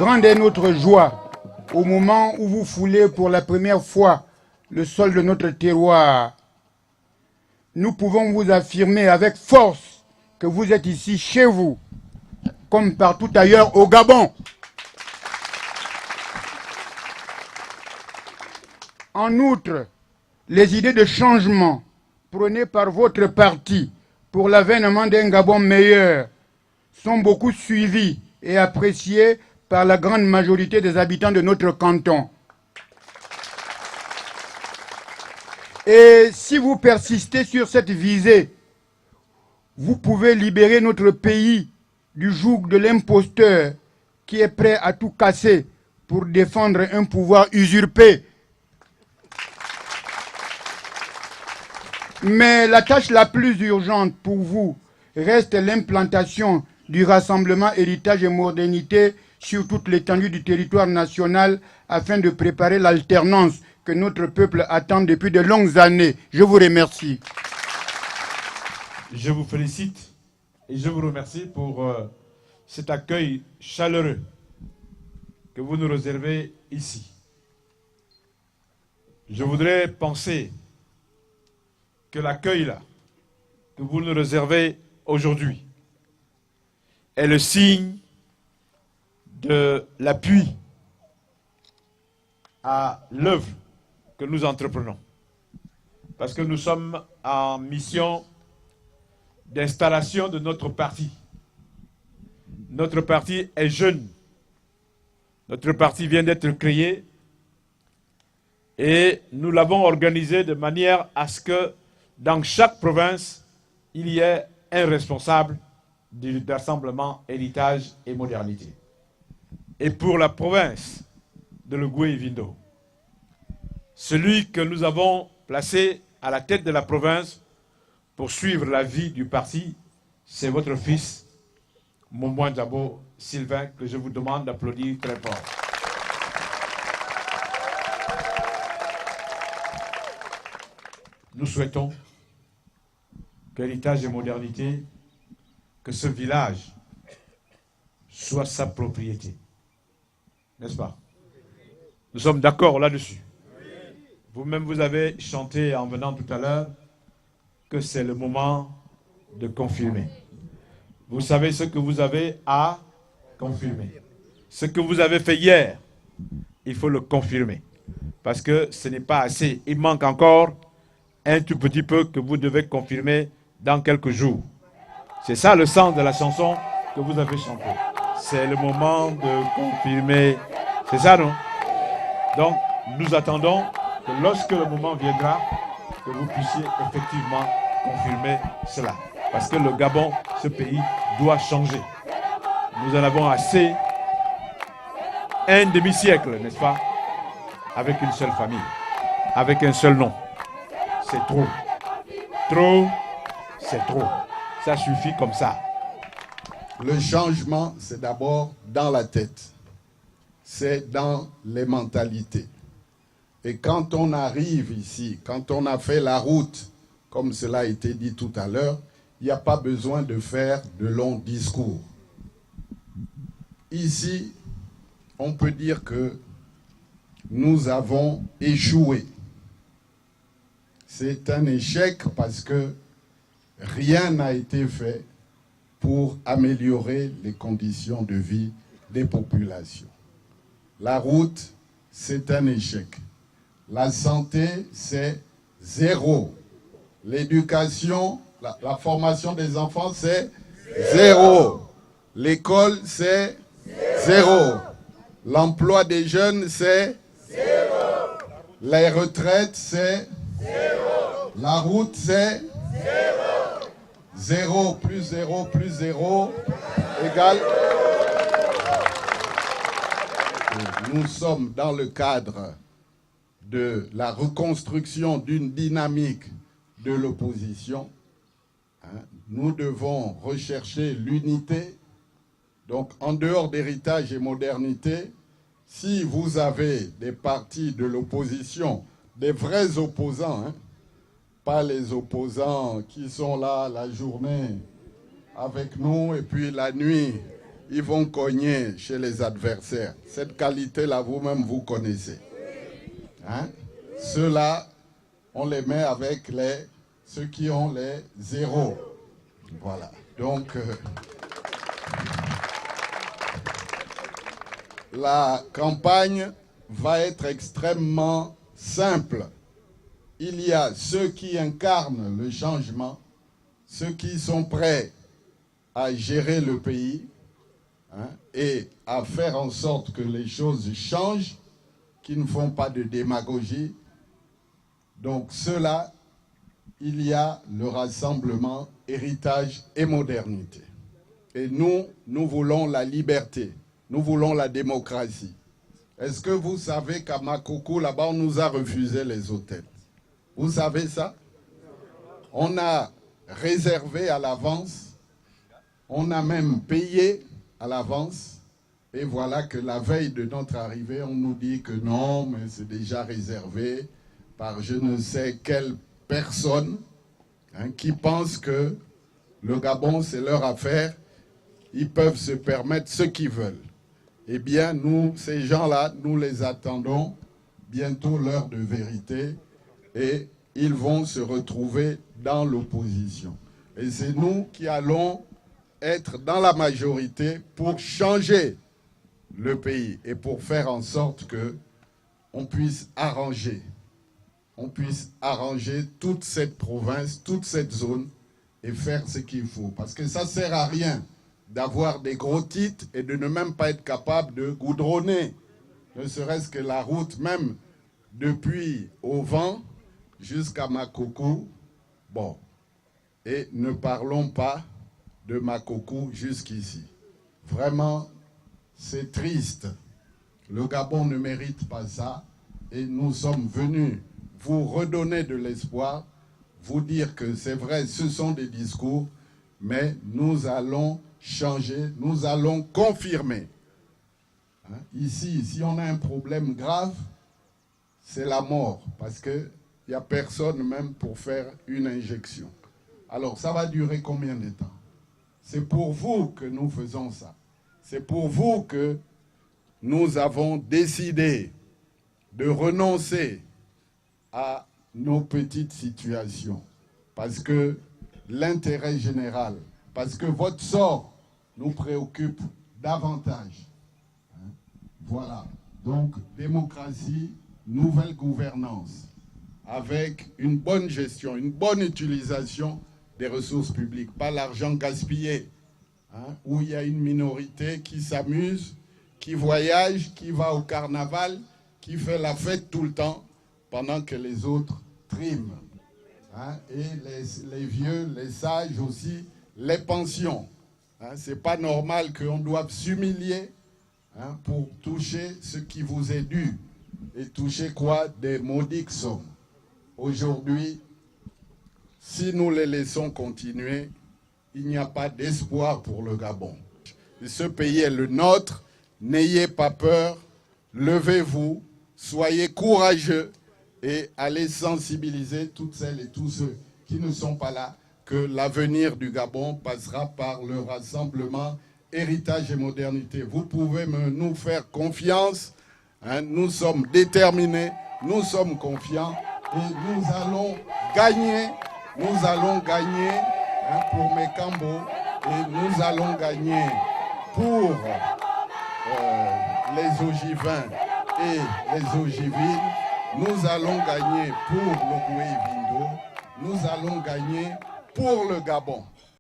Grande est notre joie au moment où vous foulez pour la première fois le sol de notre terroir. Nous pouvons vous affirmer avec force que vous êtes ici chez vous, comme partout ailleurs au Gabon. En outre, les idées de changement prônées par votre parti pour l'avènement d'un Gabon meilleur sont beaucoup suivies et appréciées par la grande majorité des habitants de notre canton. Et si vous persistez sur cette visée, vous pouvez libérer notre pays du joug de l'imposteur qui est prêt à tout casser pour défendre un pouvoir usurpé. Mais la tâche la plus urgente pour vous reste l'implantation du rassemblement héritage et modernité sur toute l'étendue du territoire national afin de préparer l'alternance que notre peuple attend depuis de longues années. Je vous remercie. Je vous félicite et je vous remercie pour cet accueil chaleureux que vous nous réservez ici. Je voudrais penser que l'accueil là que vous nous réservez aujourd'hui est le signe de l'appui à l'œuvre que nous entreprenons. Parce que nous sommes en mission d'installation de notre parti. Notre parti est jeune. Notre parti vient d'être créé et nous l'avons organisé de manière à ce que dans chaque province, il y ait un responsable du rassemblement héritage et modernité. Et pour la province de Logoué-Vindo, celui que nous avons placé à la tête de la province pour suivre la vie du parti, c'est votre fils, Moumouan Djabo Sylvain, que je vous demande d'applaudir très fort. Nous souhaitons qu'héritage et modernité, que ce village soit sa propriété. N'est-ce pas? Nous sommes d'accord là-dessus. Vous-même, vous avez chanté en venant tout à l'heure que c'est le moment de confirmer. Vous savez ce que vous avez à confirmer. Ce que vous avez fait hier, il faut le confirmer. Parce que ce n'est pas assez. Il manque encore un tout petit peu que vous devez confirmer dans quelques jours. C'est ça le sens de la chanson que vous avez chantée. C'est le moment de confirmer. C'est ça, non? Donc, nous attendons que lorsque le moment viendra, que vous puissiez effectivement confirmer cela. Parce que le Gabon, ce pays, doit changer. Nous en avons assez, un demi-siècle, n'est-ce pas, avec une seule famille, avec un seul nom. C'est trop. Trop, c'est trop. Ça suffit comme ça. Le changement, c'est d'abord dans la tête. C'est dans les mentalités. Et quand on arrive ici, quand on a fait la route, comme cela a été dit tout à l'heure, il n'y a pas besoin de faire de longs discours. Ici, on peut dire que nous avons échoué. C'est un échec parce que rien n'a été fait pour améliorer les conditions de vie des populations. La route, c'est un échec. La santé, c'est zéro. L'éducation, la formation des enfants, c'est zéro. L'école, c'est zéro. L'emploi des jeunes, c'est zéro. Les retraites, c'est zéro. La route, c'est zéro. Zéro plus zéro plus zéro égale. Nous sommes dans le cadre de la reconstruction d'une dynamique de l'opposition. Nous devons rechercher l'unité. Donc, en dehors d'héritage et modernité, si vous avez des partis de l'opposition, des vrais opposants, pas les opposants qui sont là la journée avec nous et puis la nuit ils vont cogner chez les adversaires. Cette qualité-là, vous-même, vous connaissez. Hein? Ceux-là, on les met avec ceux qui ont les zéros. Voilà. Donc, la campagne va être extrêmement simple. Il y a ceux qui incarnent le changement, ceux qui sont prêts à gérer le pays, hein, et à faire en sorte que les choses changent, qui ne font pas de démagogie. Donc ceux-là, il y a le rassemblement héritage et modernité. Et nous voulons la liberté, nous voulons la démocratie. Est-ce que vous savez qu'à Makoko, là-bas, on nous a refusé les hôtels? Vous savez ça? On a réservé à l'avance, on a même payé à l'avance, et voilà que la veille de notre arrivée, on nous dit que non, mais c'est déjà réservé par je ne sais quelle personne, hein, qui pense que le Gabon, c'est leur affaire, ils peuvent se permettre ce qu'ils veulent. Eh bien, nous, ces gens-là, nous les attendons, bientôt l'heure de vérité, et ils vont se retrouver dans l'opposition. Et c'est nous qui allons être dans la majorité pour changer le pays et pour faire en sorte qu'on puisse arranger toute cette province, toute cette zone et faire ce qu'il faut. Parce que ça ne sert à rien d'avoir des gros titres et de ne même pas être capable de goudronner, ne serait-ce que la route même depuis Auvent jusqu'à Makoko. Bon, et ne parlons pas de Makoko jusqu'ici. Vraiment, c'est triste. Le Gabon ne mérite pas ça et nous sommes venus vous redonner de l'espoir, vous dire que c'est vrai, ce sont des discours, mais nous allons changer, nous allons confirmer. Hein? Ici, si on a un problème grave, c'est la mort, parce qu'il n'y a personne même pour faire une injection. Alors, ça va durer combien de temps? C'est pour vous que nous faisons ça. C'est pour vous que nous avons décidé de renoncer à nos petites situations. Parce que l'intérêt général, parce que votre sort nous préoccupe davantage. Hein? Voilà. Donc, démocratie, nouvelle gouvernance, avec une bonne gestion, une bonne utilisation des ressources publiques, pas l'argent gaspillé, hein, où il y a une minorité qui s'amuse, qui voyage, qui va au carnaval, qui fait la fête tout le temps, pendant que les autres triment. Hein, et les vieux, les sages aussi, les pensions. Hein, c'est pas normal qu'on doive s'humilier, hein, pour toucher ce qui vous est dû. Et toucher quoi? Des maudites sommes. Aujourd'hui, si nous les laissons continuer, il n'y a pas d'espoir pour le Gabon. Et ce pays est le nôtre, n'ayez pas peur, levez-vous, soyez courageux et allez sensibiliser toutes celles et tous ceux qui ne sont pas là, que l'avenir du Gabon passera par le rassemblement héritage et modernité. Vous pouvez nous faire confiance, hein, nous sommes déterminés, nous sommes confiants et nous allons gagner, hein, pour Mekambo et nous allons gagner pour les ogivins et les ogivines. Nous allons gagner pour le Goué Vindo, nous allons gagner pour le Gabon.